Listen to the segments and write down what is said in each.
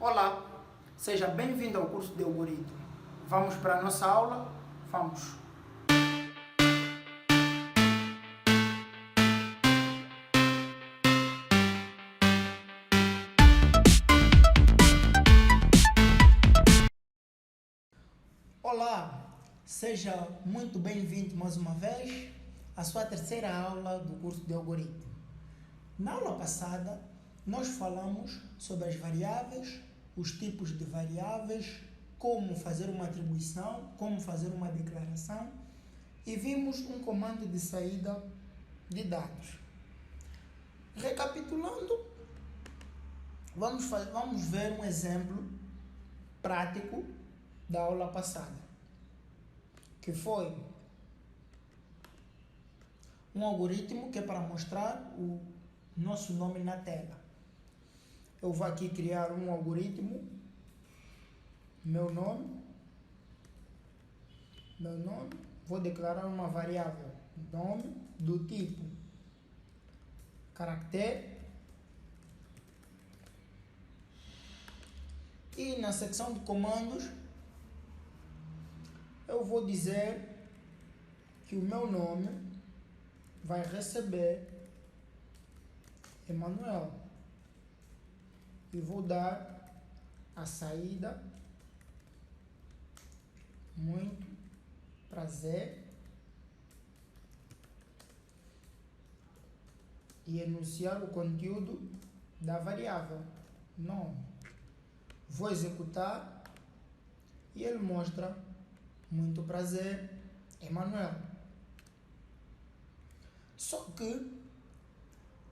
Olá, seja bem-vindo ao curso de algoritmo. Vamos para a nossa aula? Vamos! Olá, seja muito bem-vindo mais uma vez à sua terceira aula do curso de algoritmo. Na aula passada, nós falamos sobre as variáveis, os tipos de variáveis, como fazer uma atribuição, como fazer uma declaração e vimos um comando de saída de dados. Recapitulando, vamos ver um exemplo prático da aula passada, que foi um algoritmo que é para mostrar o nosso nome na tela. Eu vou aqui criar um algoritmo, meu nome, vou declarar uma variável nome do tipo caractere e na secção de comandos eu vou dizer que o meu nome vai receber Emanuel e vou dar a saída muito prazer e enunciar o conteúdo da variável nome. Vou executar e ele mostra muito prazer, Emanuel. Só que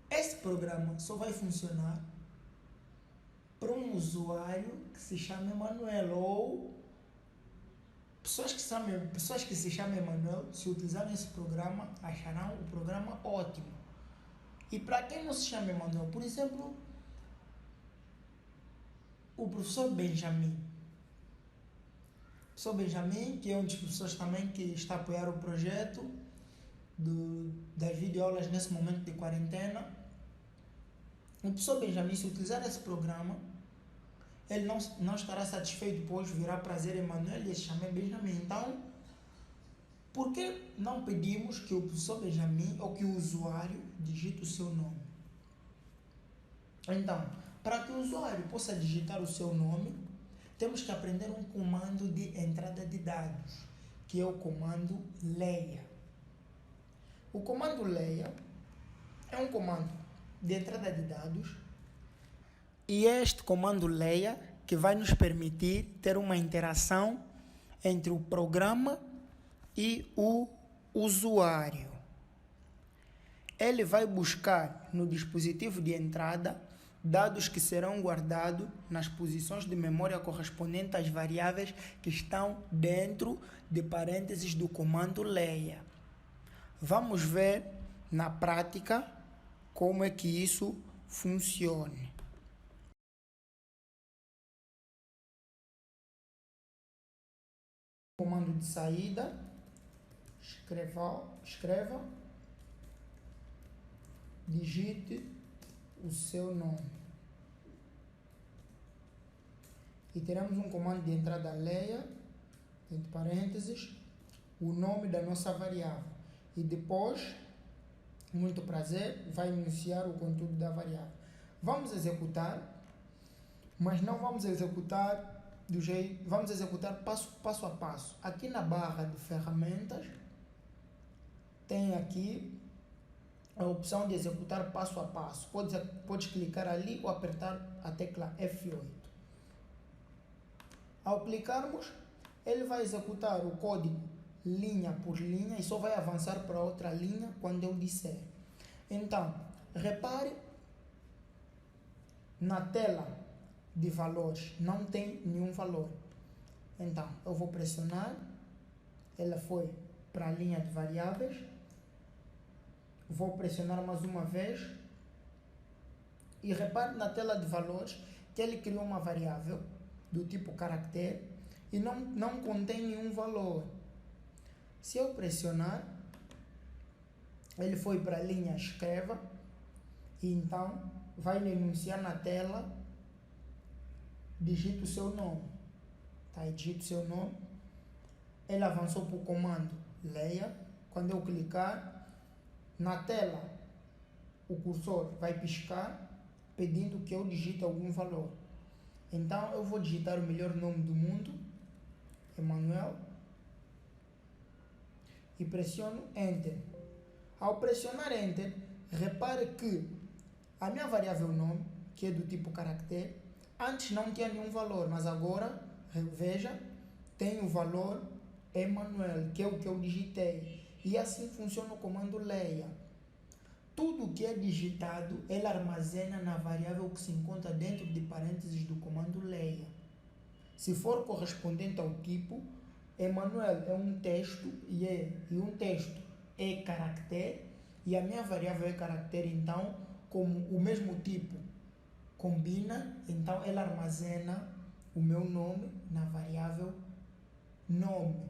esse programa só vai funcionar para um usuário que se chama Emanuel ou pessoas que se chamam Emanuel, se utilizarem esse programa, acharão o programa ótimo. E para quem não se chama Emanuel, por exemplo, o professor Benjamin. O professor Benjamin, que é um dos professores também que está a apoiar o projeto das videoaulas nesse momento de quarentena. O professor Benjamin, se utilizar esse programa, ele não estará satisfeito, pois virá prazer Emanuel e se chama Benjamin. Então, por que não pedimos que o professor Benjamin ou que o usuário digite o seu nome? Então, para que o usuário possa digitar o seu nome, temos que aprender um comando de entrada de dados, que é o comando leia. O comando leia é um comando de entrada de dados e é este comando leia que vai nos permitir ter uma interação entre o programa e o usuário. Ele vai buscar no dispositivo de entrada dados que serão guardados nas posições de memória correspondentes às variáveis que estão dentro de parênteses do comando leia. Vamos ver na prática como é que isso funciona. Comando de saída, escreva, digite o seu nome. E teremos um comando de entrada leia, entre parênteses, o nome da nossa variável. E depois, muito prazer, vai iniciar o conteúdo da variável. Vamos executar, mas não vamos executar vamos executar passo a passo. Aqui na barra de ferramentas, tem aqui a opção de executar passo a passo. Pode clicar ali ou apertar a tecla F8. Ao clicarmos, ele vai executar o código linha por linha e só vai avançar para outra linha quando eu disser. Então, repare, na tela de valores não tem nenhum valor. Então, eu vou pressionar, ela foi para a linha de variáveis, vou pressionar mais uma vez e repare na tela de valores que ele criou uma variável do tipo caractere e não contém nenhum valor. Se eu pressionar, ele foi para a linha escreva e então vai me enunciar na tela digita o seu nome. Tá? Digita o seu nome. Ele avançou para o comando leia. Quando eu clicar, na tela, o cursor vai piscar, pedindo que eu digite algum valor. Então, eu vou digitar o melhor nome do mundo, Emanuel, e pressiono Enter. Ao pressionar Enter, repare que a minha variável nome, que é do tipo caractere, antes não tinha nenhum valor, mas agora, veja, tem o valor Emanuel, que é o que eu digitei. E assim funciona o comando leia. Tudo que é digitado, ele armazena na variável que se encontra dentro de parênteses do comando leia. Se for correspondente ao tipo, Emanuel é um texto e um texto é caractere, e a minha variável é caractere, então, como o mesmo tipo combina, então ela armazena o meu nome na variável nome.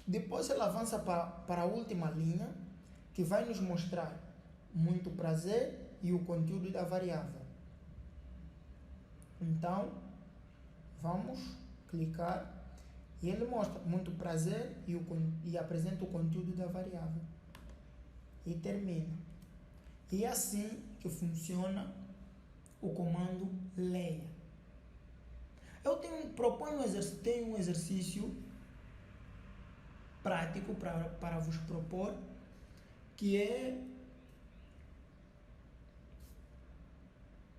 Depois ela avança para a última linha, que vai nos mostrar muito prazer e o conteúdo da variável. Então, vamos clicar e ele mostra muito prazer e apresenta o conteúdo da variável. E termina. E é assim que funciona o comando leia. Eu tenho um exercício prático para vos propor, que é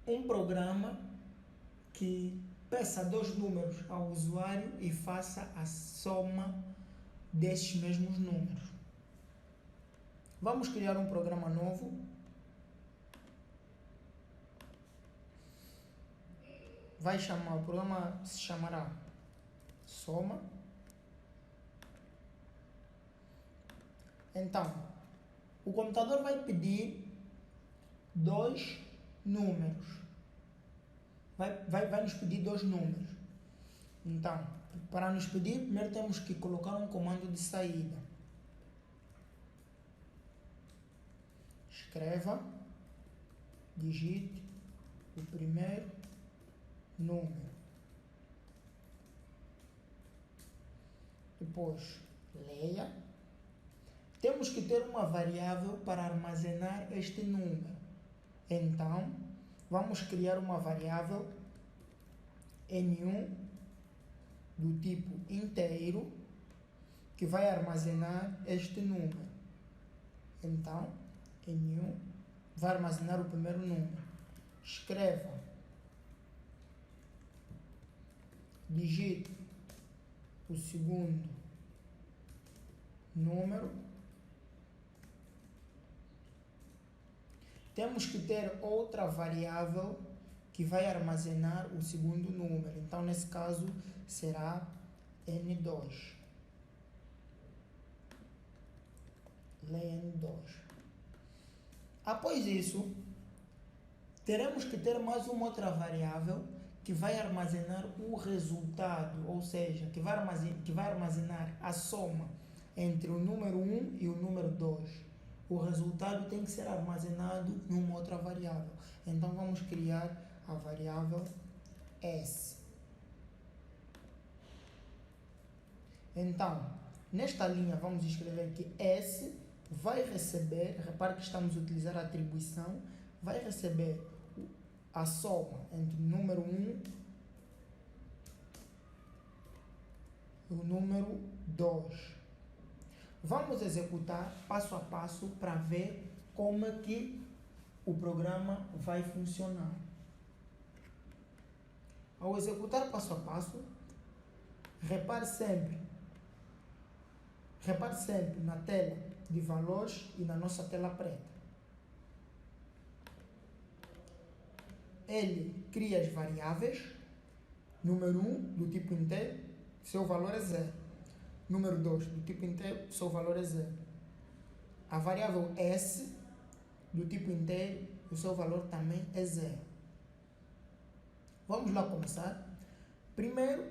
um programa que peça 2 números ao usuário e faça a soma desses mesmos números. Vamos criar um programa novo. O programa se chamará soma. Então, o computador vai pedir 2 números. Vai nos pedir 2 números. Então, para nos pedir, primeiro temos que colocar um comando de saída. Escreva, digite o primeiro número. Depois, leia. Temos que ter uma variável para armazenar este número. Então, vamos criar uma variável N1 do tipo inteiro, que vai armazenar este número. Então, N1 vai armazenar o primeiro número. Escreva, digite o segundo número. Temos que ter outra variável que vai armazenar o segundo número. Então, nesse caso, será N2. Leia N2. Após isso, teremos que ter mais uma outra variável que vai armazenar o resultado, ou seja, que vai armazenar a soma entre o número 1 e o número 2. O resultado tem que ser armazenado numa outra variável. Então, vamos criar a variável S. Então, nesta linha, vamos escrever que S vai receber, repare que estamos a utilizar a atribuição, vai receber a soma entre o número 1 e o número 2. Vamos executar passo a passo para ver como é que o programa vai funcionar. Ao executar passo a passo, repare sempre na tela de valores e na nossa tela preta. Ele cria as variáveis. Número 1 do tipo inteiro, seu valor é 0. Número 2 do tipo inteiro, seu valor é 0. A variável S do tipo inteiro, o seu valor também é 0. Vamos lá começar. Primeiro,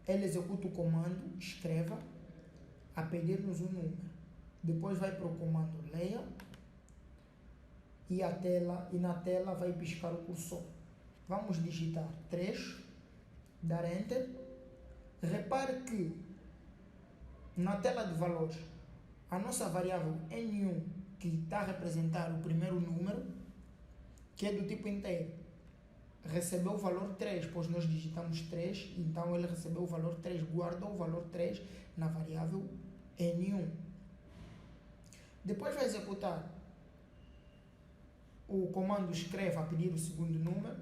ele executa o comando escreva a pedir-nos um número. Depois vai para o comando leia e na tela vai piscar o cursor. Vamos digitar 3, dar Enter. Repare que na tela de valores, a nossa variável N1, que está a representar o primeiro número, que é do tipo inteiro, recebeu o valor 3, pois nós digitamos 3, então ele recebeu o valor 3, guardou o valor 3 na variável N1. Depois vai executar o comando escreve a pedir o segundo número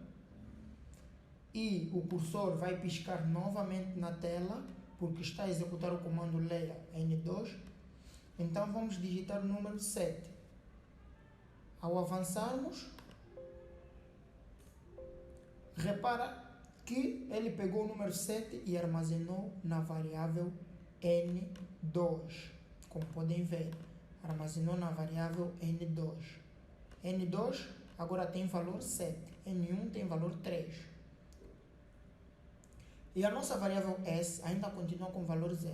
e o cursor vai piscar novamente na tela, porque está a executar o comando leia N2. Então vamos digitar o número 7. Ao avançarmos, repara que ele pegou o número 7 e armazenou na variável N2. Como podem ver, armazenou na variável N2. N2 agora tem valor 7. N1 tem valor 3. E a nossa variável S ainda continua com valor 0.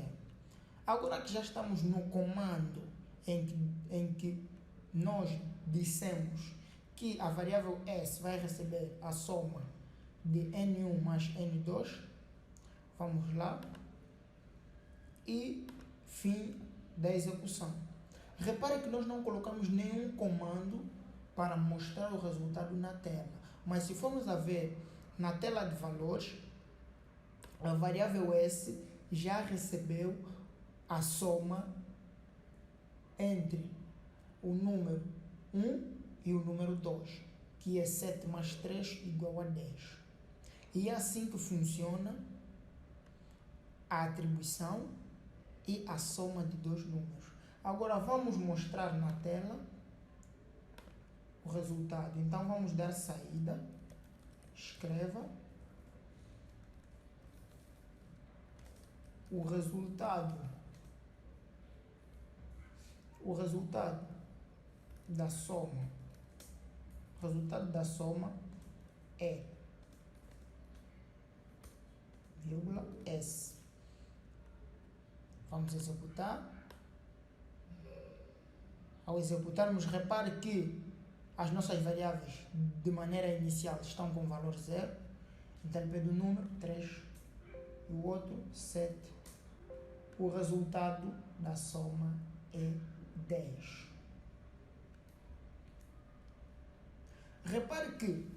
Agora que já estamos no comando em que nós dissemos que a variável S vai receber a soma de N1 mais N2, vamos lá, e fim da execução. Repare que nós não colocamos nenhum comando para mostrar o resultado na tela, mas se formos a ver na tela de valores, a variável S já recebeu a soma entre o número 1 e o número 2, que é 7 mais 3 igual a 10. E é assim que funciona a atribuição e a soma de dois números. Agora vamos mostrar na tela o resultado. Então vamos dar saída, escreva. O resultado da soma é vírgula S. Vamos executar. Ao executarmos, repare que as nossas variáveis de maneira inicial estão com valor 0. Então ele pede o número 3 e o outro 7. O resultado da soma é 10. Repare que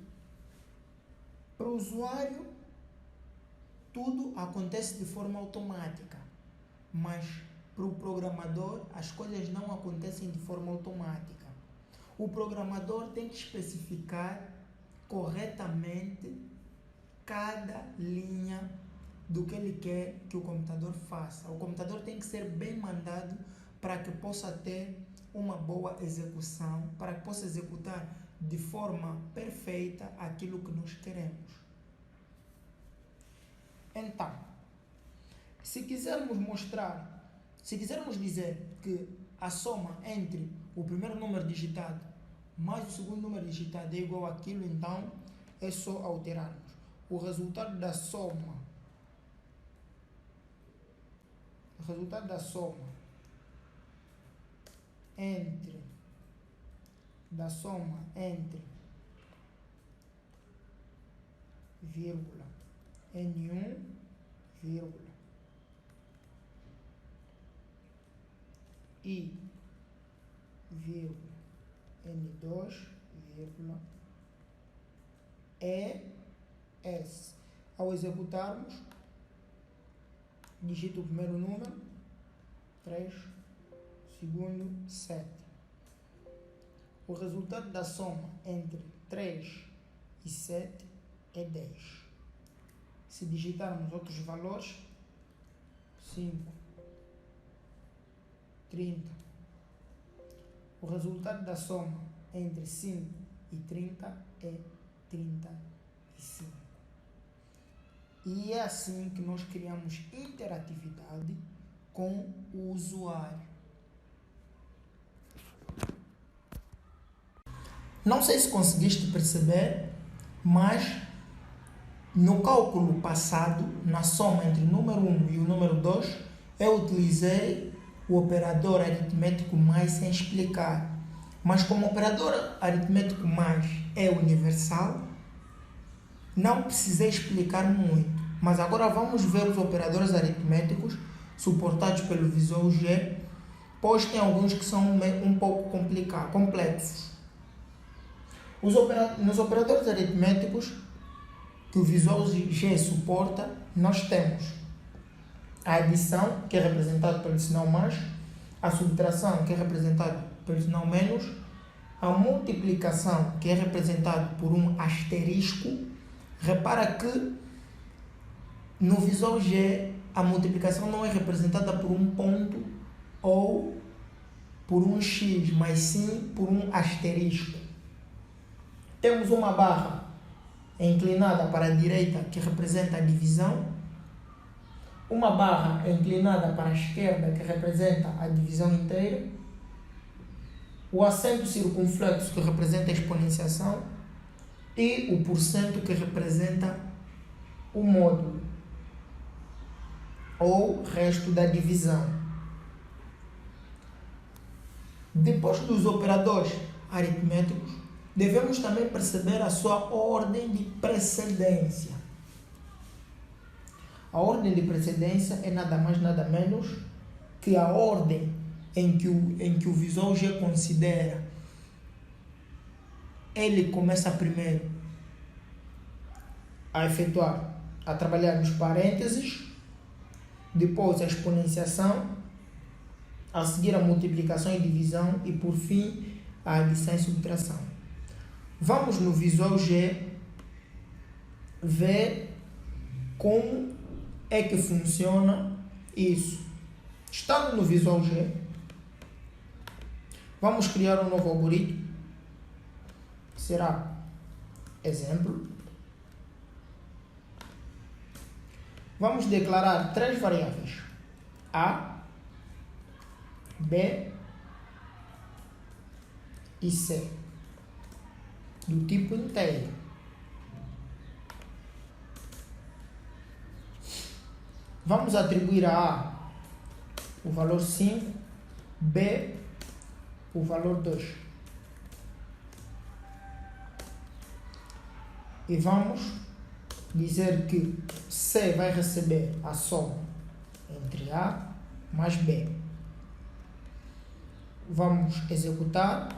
para o usuário tudo acontece de forma automática, mas para o programador as coisas não acontecem de forma automática. O programador tem que especificar corretamente cada linha do que ele quer que o computador faça. O computador tem que ser bem mandado para que possa ter uma boa execução, para que possa executar de forma perfeita aquilo que nós queremos. Então, se quisermos dizer que a soma entre o primeiro número digitado mais o segundo número digitado é igual àquilo, então é só alterarmos o resultado da soma. Entre vírgula N1 vírgula e vírgula N2 vírgula ES. Ao executarmos, digito o primeiro número 3, segundo 7. O resultado da soma entre 3 e 7 é 10. Se digitarmos outros valores, 5, 30. O resultado da soma entre 5 e 30 é 35. E é assim que nós criamos interatividade com o usuário. Não sei se conseguiste perceber, mas no cálculo passado, na soma entre o número 1 e o número 2, eu utilizei o operador aritmético mais sem explicar. Mas como o operador aritmético mais é universal, Não precisei explicar muito, mas agora vamos ver os operadores aritméticos suportados pelo Visual G, pois tem alguns que são um pouco complexos. Nos operadores aritméticos que o Visual G suporta, nós temos a adição, que é representada pelo sinal mais, a subtração, que é representada pelo sinal menos, a multiplicação, que é representada por um asterisco. Repara que no Visual G a multiplicação não é representada por um ponto ou por um X, mas sim por um asterisco. Temos uma barra inclinada para a direita, que representa a divisão, uma barra inclinada para a esquerda, que representa a divisão inteira, o acento circunflexo, que representa a exponenciação, e o porcento, que representa o módulo ou resto da divisão. Depois dos operadores aritméticos, devemos também perceber a sua ordem de precedência. A ordem de precedência é nada mais nada menos que a ordem em que o Visual G considera. Ele começa primeiro a trabalhar nos parênteses, depois a exponenciação, a seguir a multiplicação e divisão e por fim a adição e subtração. Vamos no Visual G ver como é que funciona isso. Estando no Visual G, vamos criar um novo algoritmo. Será exemplo. Vamos declarar 3 variáveis: A, B e C, do tipo inteiro. Vamos atribuir a A o valor 5, B o valor 2. E vamos dizer que C vai receber a soma entre A mais B. Vamos executar.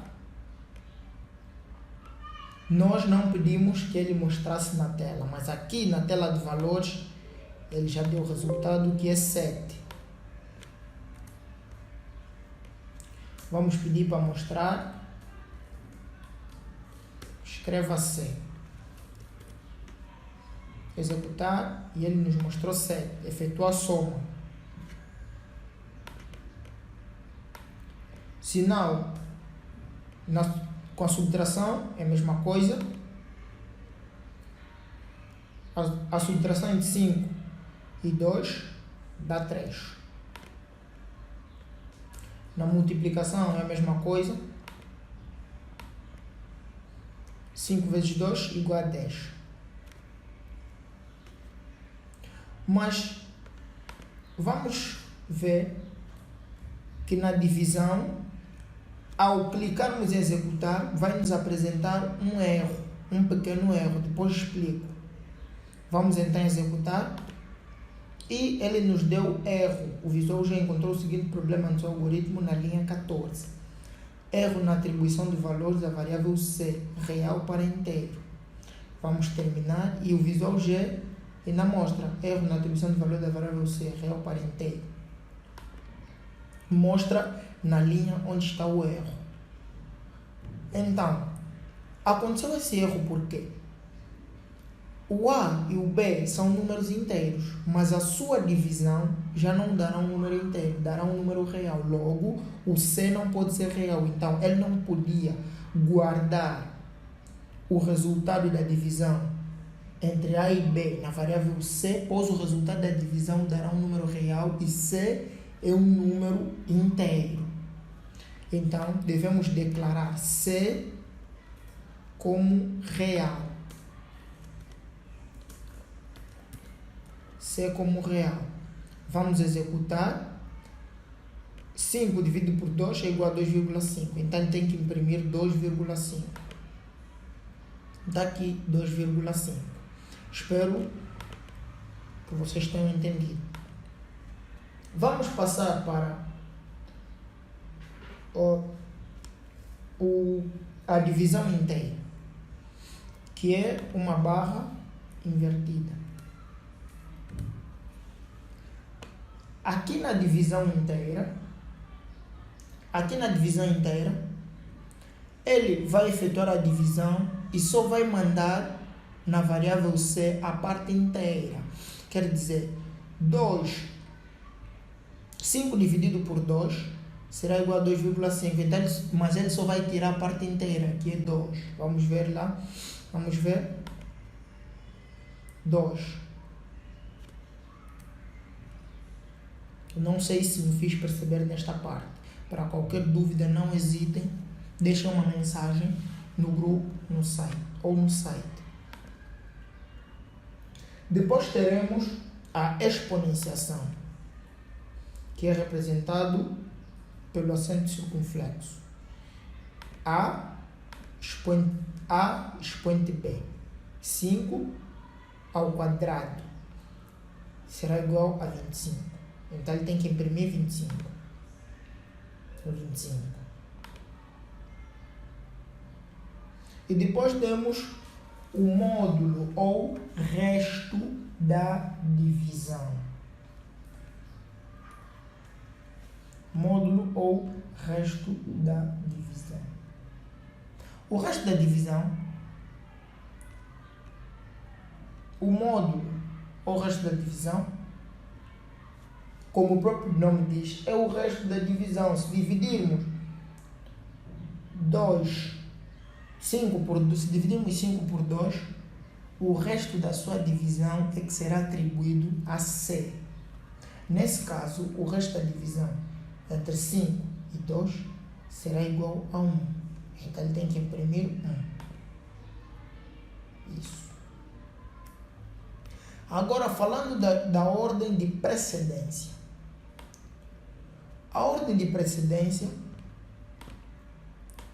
Nós não pedimos que ele mostrasse na tela, mas aqui na tela de valores ele já deu o resultado, que é 7. Vamos pedir para mostrar. Escreva C. Executar e ele nos mostrou 7. Efetua a soma. Sinal com a subtração é a mesma coisa. A subtração entre 5 e 2 dá 3. Na multiplicação é a mesma coisa. 5 vezes 2 igual a 10. Mas vamos ver que na divisão, ao clicarmos em executar, vai nos apresentar um erro, um pequeno erro. Depois explico. Vamos então executar e ele nos deu erro. O Visual já encontrou o seguinte problema no seu algoritmo na linha 14. Erro na atribuição de valores da variável C, real para inteiro. Vamos terminar e o Visual G ainda mostra erro na atribuição de valor da variável C, real para inteiro. Mostra na linha onde está o erro. Então, aconteceu esse erro por quê? O A e o B são números inteiros, mas a sua divisão já não dará um número inteiro, dará um número real. Logo, o C não pode ser real. Então, ele não podia guardar o resultado da divisão entre A e B na variável C, pois o resultado da divisão dará um número real e C é um número inteiro. Então, devemos declarar C como real. C como real. Vamos executar. 5 dividido por 2 é igual a 2,5. Então, tem que imprimir 2,5. Daqui 2,5. Espero que vocês tenham entendido. Vamos passar para a divisão inteira, que é uma barra invertida. Aqui na divisão inteira, ele vai efetuar a divisão e só vai mandar na variável C a parte inteira. Quer dizer, 5 dividido por 2 será igual a 2,5. Então, mas ele só vai tirar a parte inteira, que é 2. Vamos ver lá. Vamos ver. 2. Não sei se me fiz perceber nesta parte. Para qualquer dúvida, não hesitem. Deixem uma mensagem no grupo, no site ou no site. Depois teremos a exponenciação, que é representado pelo acento circunflexo. A expoente B. 5 ao quadrado será igual a 25. Então ele tem que imprimir 25. E depois temos o módulo ou resto da divisão. Módulo ou resto da divisão. O resto da divisão, o módulo ou resto da divisão, como o próprio nome diz, é o resto da divisão. Se dividirmos 5 por 2, o resto da sua divisão é que será atribuído a C. Nesse caso, o resto da divisão entre 5 e 2 será igual a 1. Então ele tem que imprimir 1. Isso. Agora, falando da ordem de precedência. A ordem de precedência,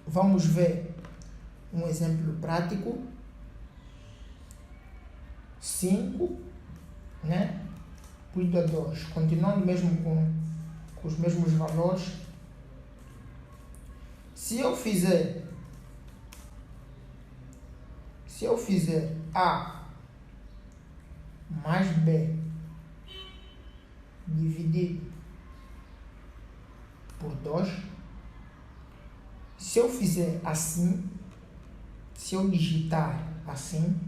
vamos ver um exemplo prático. 5, né? Por a 2. Continuando mesmo com os mesmos valores. Se eu fizer A mais B dividido por 2, se eu fizer assim, se eu digitar assim,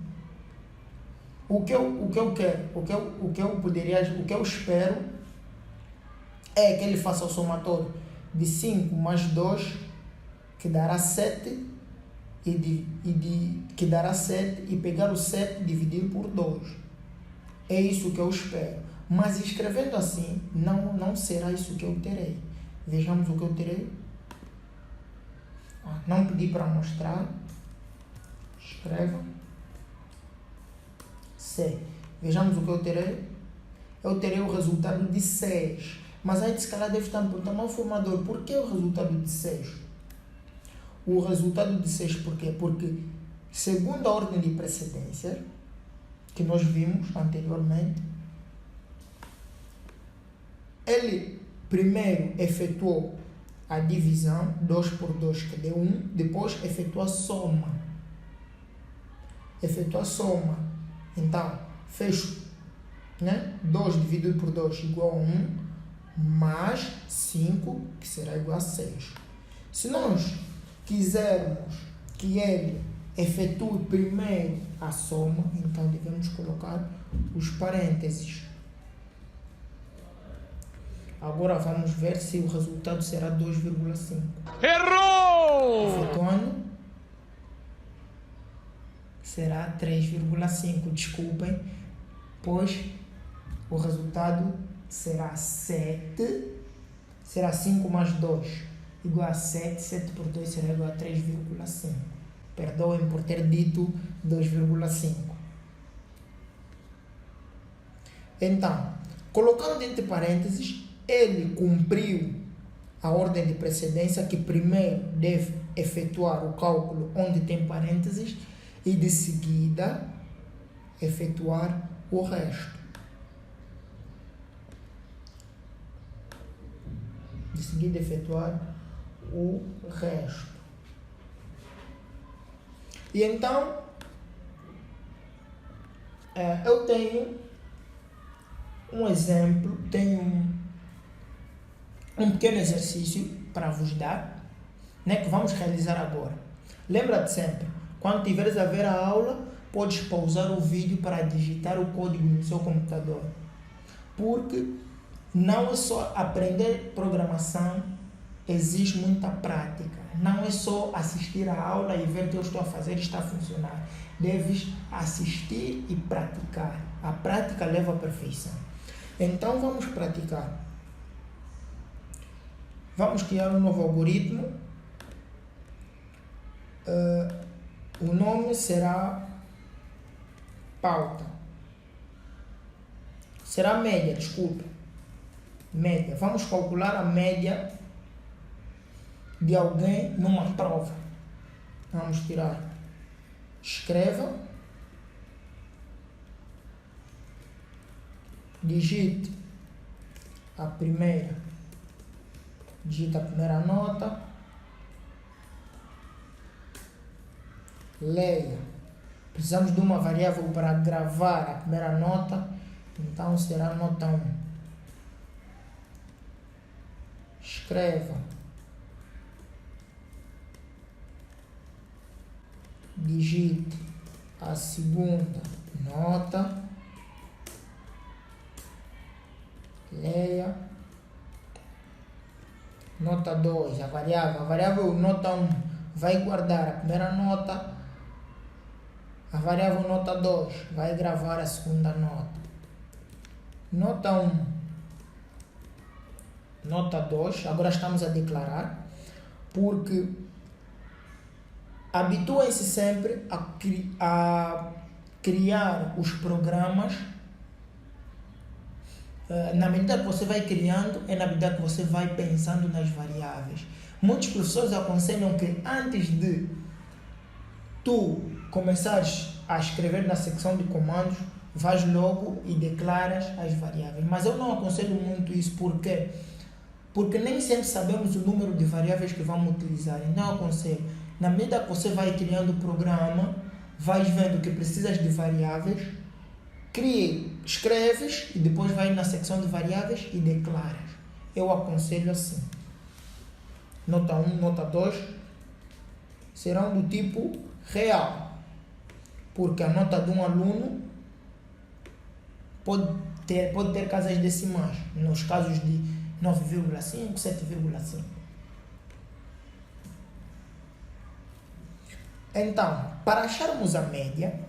o que eu espero é que ele faça o somatório de 5 mais 2, que dará 7, que dará 7, e pegar o 7 e dividir por 2. É isso que eu espero. Mas escrevendo assim, não será isso que eu terei. Vejamos o que eu terei. Não pedi para mostrar. Escreva. C. Vejamos o que eu terei. Eu terei o resultado de 6. Mas aí, se calhar, deve estar me perguntando, mas formador, por que o resultado de 6? O resultado de 6, por quê? Porque, segundo a ordem de precedência, que nós vimos anteriormente, ele primeiro efetuou a divisão, 2 por 2, que deu 1, depois efetuou a soma. Então, fez, né? 2 dividido por 2 igual a 1, mais 5, que será igual a 6. Se nós quisermos que ele efetue primeiro a soma, então devemos colocar os parênteses. Agora vamos ver se o resultado será 2,5. Errou! Efetuando, será 3,5. Desculpem, pois o resultado será 7. Será 5 mais 2 igual a 7. 7 por 2 será igual a 3,5. Perdoem por ter dito 2,5. Então, colocando entre parênteses, ele cumpriu a ordem de precedência, que primeiro deve efetuar o cálculo onde tem parênteses e de seguida efetuar o resto. De seguida, efetuar o resto. E então, eu tenho um exemplo, tenho um pequeno exercício para vos dar, né, que vamos realizar agora. Lembra-te sempre, quando estiveres a ver a aula, podes pausar o vídeo para digitar o código no seu computador. Porque não é só aprender programação, exige muita prática. Não é só assistir a aula e ver o que eu estou a fazer e está a funcionar. Deves assistir e praticar. A prática leva à perfeição. Então vamos praticar. Vamos criar um novo algoritmo. O nome será pauta. Será média, desculpa. Média. Vamos calcular a média de alguém numa prova. Vamos tirar. Escreva. Digite a primeira. Digita a primeira nota. Leia. Precisamos de uma variável para gravar a primeira nota. Então será a nota 1. Escreva. Digite a segunda nota. Leia. Nota 2, a variável nota 1 vai guardar a primeira nota. A variável nota 2 vai gravar a segunda nota. Nota 1, nota 2, agora estamos a declarar, porque habituem-se sempre a criar os programas. Na medida que você vai criando, é na medida que você vai pensando nas variáveis. Muitos professores aconselham que antes de tu começares a escrever na secção de comandos, vais logo e declaras as variáveis. Mas eu não aconselho muito isso, porque nem sempre sabemos o número de variáveis que vamos utilizar. Então eu aconselho, na medida que você vai criando o programa, vais vendo que precisas de variáveis, escreves e depois vai na secção de variáveis e declaras. Eu aconselho assim. Nota 1, nota 2 serão do tipo real, porque a nota de um aluno pode ter casas decimais, nos casos de 9,5, 7,5. Então, para acharmos a média,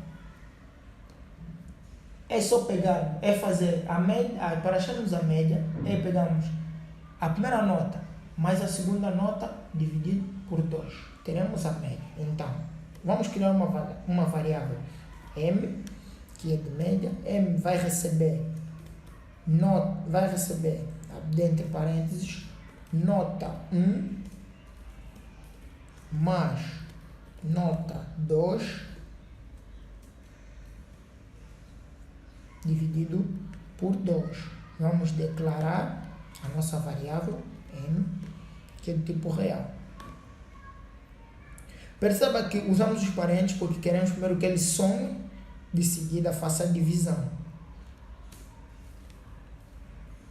é só pegar, fazer a média, para acharmos a média, pegarmos a primeira nota mais a segunda nota dividido por 2. Teremos a média. Então, vamos criar uma variável m, que é de média. M vai receber, entre parênteses, nota 1 mais nota 2 dividido por 2. Vamos declarar a nossa variável m, que é do tipo real. Perceba que usamos os parênteses porque queremos primeiro que ele some, de seguida faça a divisão.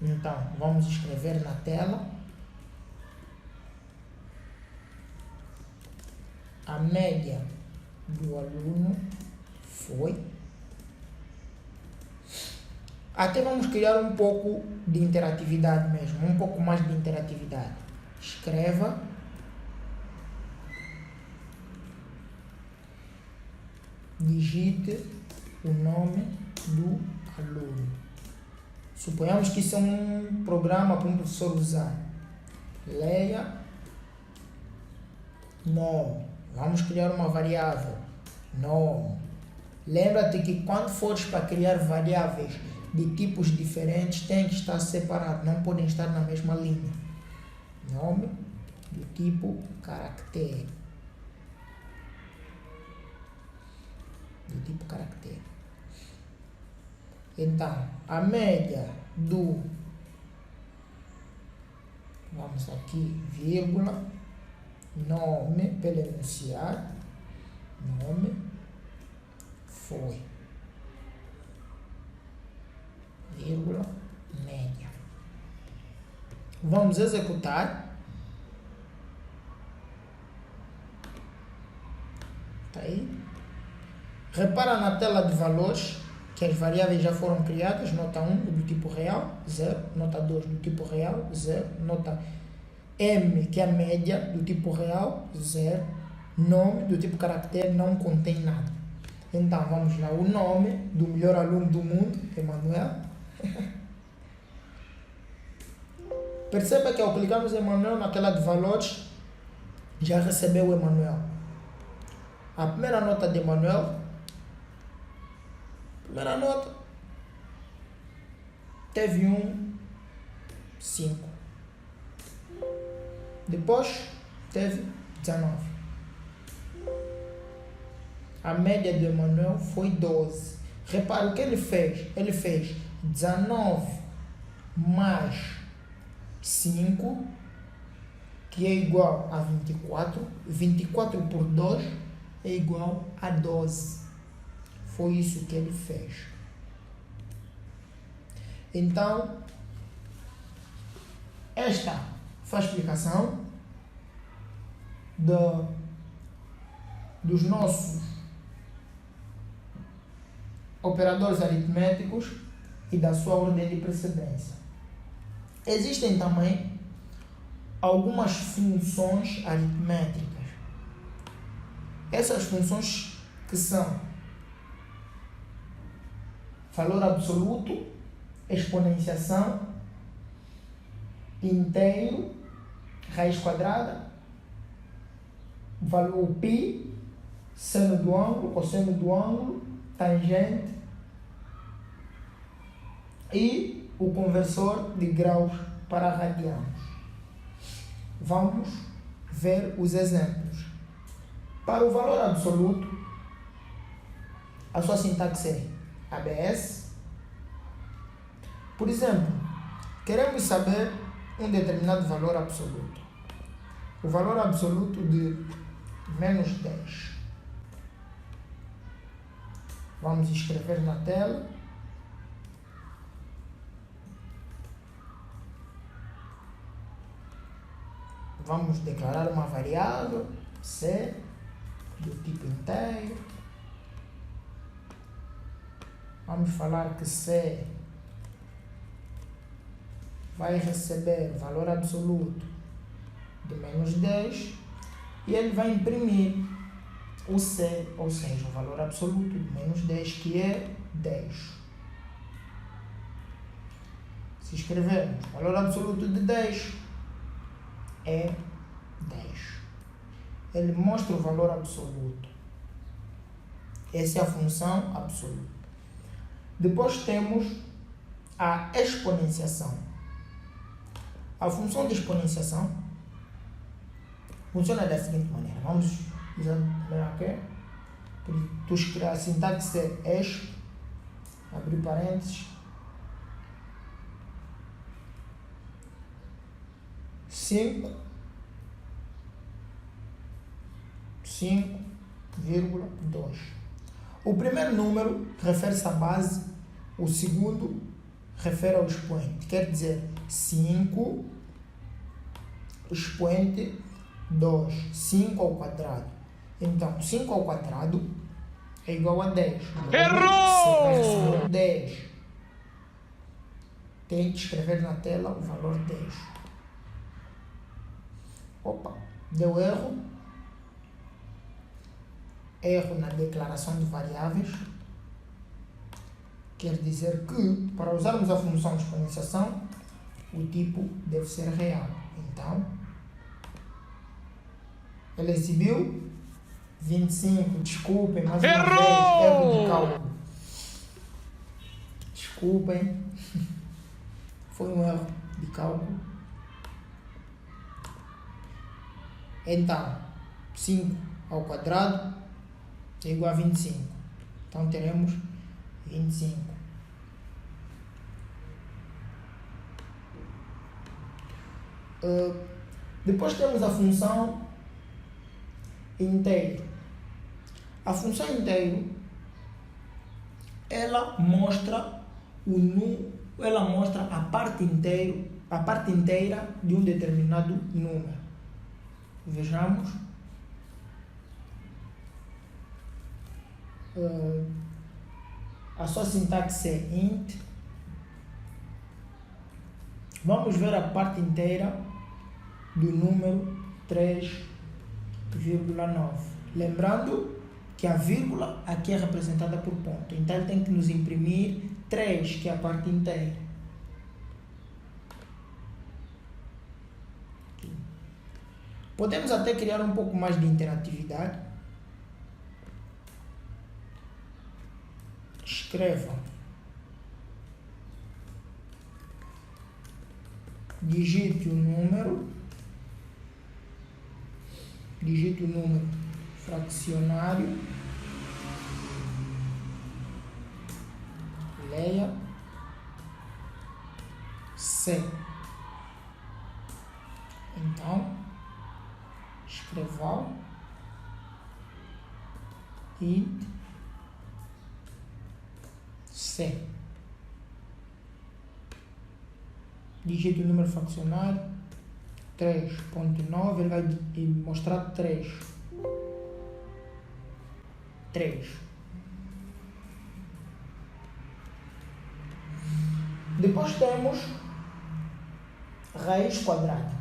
Então, vamos escrever na tela a média do aluno foi. Até vamos criar um pouco de interatividade mesmo, um pouco mais de interatividade. Escreva digite o nome do aluno. Suponhamos que isso é um programa para um professor usar. Leia nome. Vamos criar uma variável nome. Lembra-te que quando fores para criar variáveis de tipos diferentes, tem que estar separado, não podem estar na mesma linha. Nome do tipo caractere. Do tipo caractere. Então, a média do, vamos aqui, vírgula, nome, pelo enunciado, nome, foi, vírgula, média. Vamos executar. Tá aí. Repara na tela de valores que as variáveis já foram criadas. Nota 1 do tipo real, 0. Nota 2 do tipo real, 0. Nota M, que é a média, do tipo real, 0. Nome do tipo caractere, não contém nada. Então, vamos lá. O nome do melhor aluno do mundo, Emanuel. Perceba que ao clicarmos em Emanuel na tela de valores, já recebeu o Emanuel. A primeira nota de Emanuel, primeira nota, teve 5. Depois, teve 19. A média de Emanuel foi 12. Repara o que ele fez. Ele fez 19 mais 5, que é igual a 24. 24 por 2 é igual a 12. Foi isso que ele fez. Então, esta foi a explicação dos nossos operadores aritméticos e da sua ordem de precedência. Existem também algumas funções aritméticas. Essas funções que são valor absoluto, exponenciação, inteiro, raiz quadrada, valor π, seno do ângulo, cosseno do ângulo, tangente e o conversor de graus para radianos. Vamos ver os exemplos. Para o valor absoluto, a sua sintaxe é ABS. Por exemplo, queremos saber um determinado valor absoluto. O valor absoluto de menos 10. Vamos escrever na tela. Vamos declarar uma variável C do tipo inteiro. Vamos falar que C vai receber valor absoluto de menos 10 e ele vai imprimir o C, ou seja, o valor absoluto de menos 10, que é 10. Se escrevermos valor absoluto de 10 é 10. Ele mostra o valor absoluto. Essa é a função absoluta. Depois temos a exponenciação. A função de exponenciação funciona da seguinte maneira. Vamos examinar aqui. Tu escrever a sintaxe é exp, abrir parênteses, 5,2. O primeiro número refere-se à base, o segundo refere ao expoente. Quer dizer, 5 expoente 2, 5 ao quadrado. Então, 5 ao quadrado é igual a 10. Errou! 10. Tem que escrever na tela o valor 10. Opa, deu erro. Erro na declaração de variáveis. Quer dizer que, para usarmos a função de exponenciação, o tipo deve ser real. Então, ele exibiu 25. Desculpem, mais uma vez, erro de cálculo. Desculpem. Foi um erro de cálculo. Então, 5 ao quadrado é igual a 25. Então, teremos 25. Depois temos a função inteiro. A função inteiro, ela mostra a parte inteira de um determinado número. Vejamos. A sua sintaxe é int. Vamos ver a parte inteira do número 3,9. Lembrando que a vírgula aqui é representada por ponto. Então ele tem que nos imprimir 3, que é a parte inteira. Aqui. Podemos até criar um pouco mais de interatividade. Escreva. Digite o número fracionário, leia C. Então, escreva int C. Digite o número fracionário 3.9, ele vai mostrar 3. Depois temos raiz quadrada.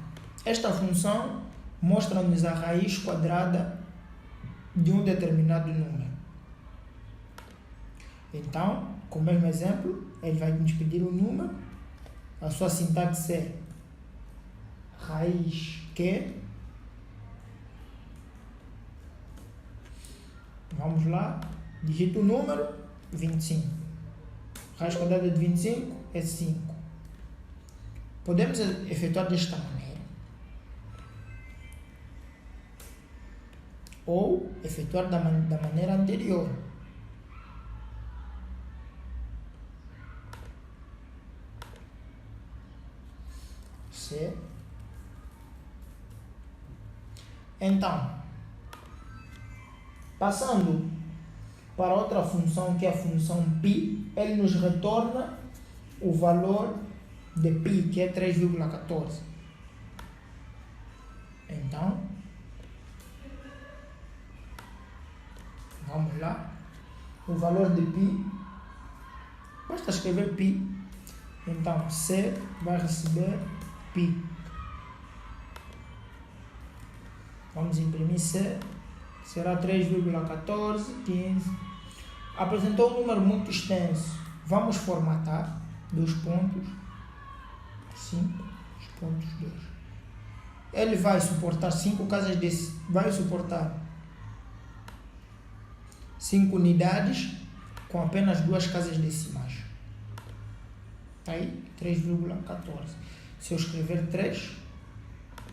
Esta função mostra-nos a raiz quadrada de um determinado número. Então, com o mesmo exemplo, ele vai nos pedir um número. A sua sintaxe é raiz que. Vamos lá. Digita o número 25. Raiz quadrada de 25 é 5. Podemos efetuar desta maneira. Ou efetuar da maneira anterior. C. Então, passando para outra função, que é a função π, ele nos retorna o valor de π, que é 3,14. Então, vamos lá. O valor de π, basta escrever π. Então, C vai receber π. Vamos imprimir C. Será 3,1415. Apresentou um número muito extenso. Vamos formatar 2 pontos. 5 pontos 2. Ele vai suportar 5 casas vai suportar 5 unidades com apenas 2 casas decimais. Tá aí, 3,14. Se eu escrever 3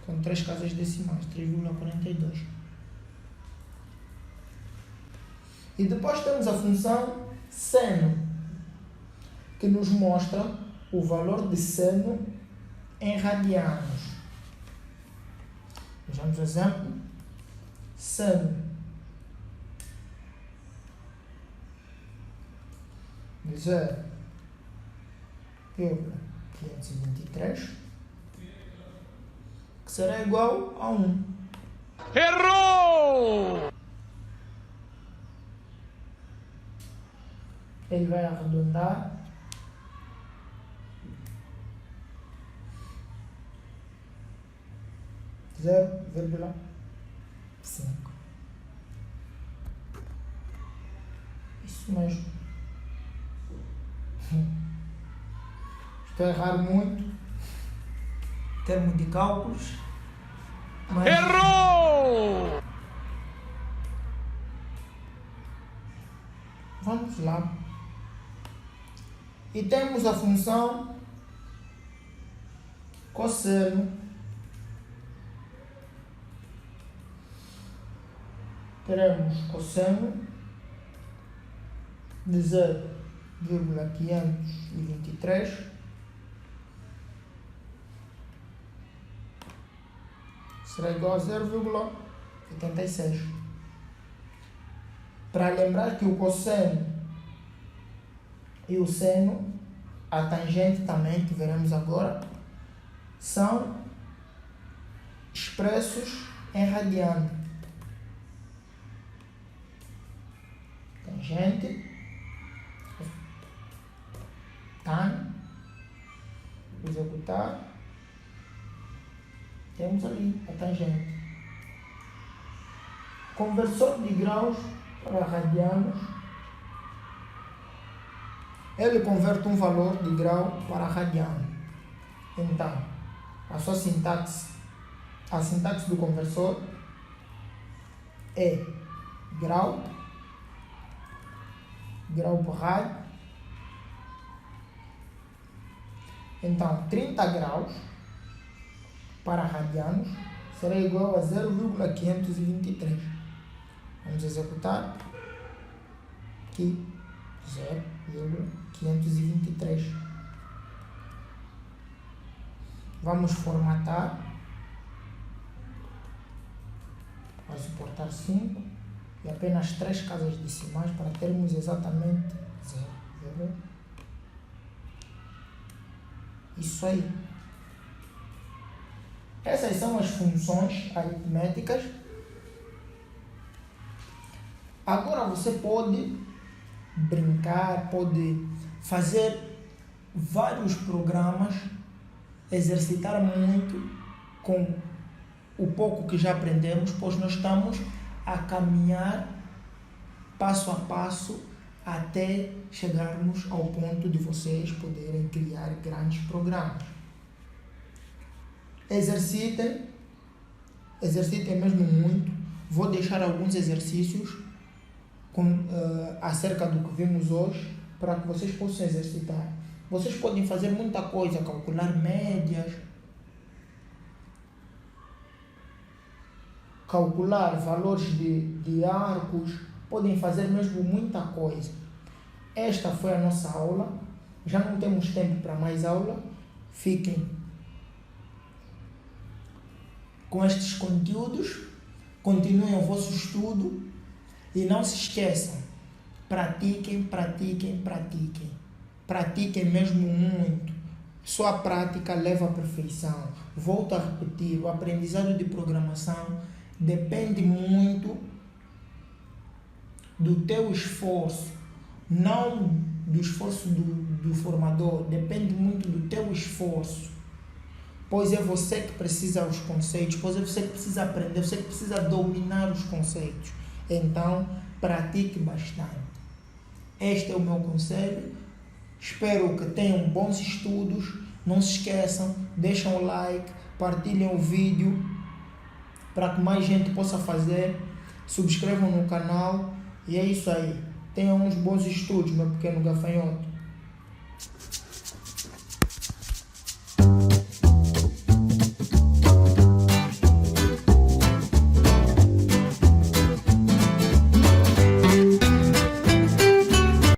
com 3 casas decimais, 3,42. E depois temos a função seno, que nos mostra o valor de seno em radianos. Vejamos o exemplo. Seno de 0,523, que será igual a 1. Errou! Ele vai arredondar. Zero vírgula 5. Isso mesmo. Estou a errar muito. Termo de cálculos. Mas Errou! vamos lá. E temos a função cosseno. Teremos cosseno de 0,523 será igual a 0,86. Para lembrar que o cosseno e o seno, a tangente também, que veremos agora, são expressos em radiano. Tangente, tan, executar, temos ali a tangente. Conversor de graus para radianos, ele converte um valor de grau para radiano. Então, a sintaxe do conversor é grau por rádio. Então, 30 graus para radianos será igual a 0,523. Vamos executar aqui 0,523. Vamos formatar. Vai suportar 5 e apenas 3 casas decimais para termos exatamente 0. Isso aí. Essas são as funções aritméticas. Agora você pode brincar, pode fazer vários programas, exercitar muito com o pouco que já aprendemos, pois nós estamos a caminhar passo a passo até chegarmos ao ponto de vocês poderem criar grandes programas. Exercitem mesmo muito. Vou deixar alguns exercícios acerca do que vimos hoje para que vocês possam exercitar. Vocês podem fazer muita coisa, calcular médias, calcular valores de arcos, podem fazer mesmo muita coisa. Esta foi a nossa aula, já não temos tempo para mais aula. Fiquem com estes conteúdos, continuem o vosso estudo e não se esqueçam, pratiquem mesmo muito. Só a prática leva à perfeição. Volto a repetir, o aprendizado de programação depende muito do teu esforço, não do esforço do formador, depende muito do teu esforço, pois é você que precisa os conceitos, pois é você que precisa aprender, você que precisa dominar os conceitos. Então, pratique bastante. Este é o meu conselho. Espero que tenham bons estudos. Não se esqueçam, deixem o like, partilhem o vídeo para que mais gente possa fazer. Subscrevam no canal. E é isso aí. Tenham uns bons estudos, meu pequeno gafanhoto.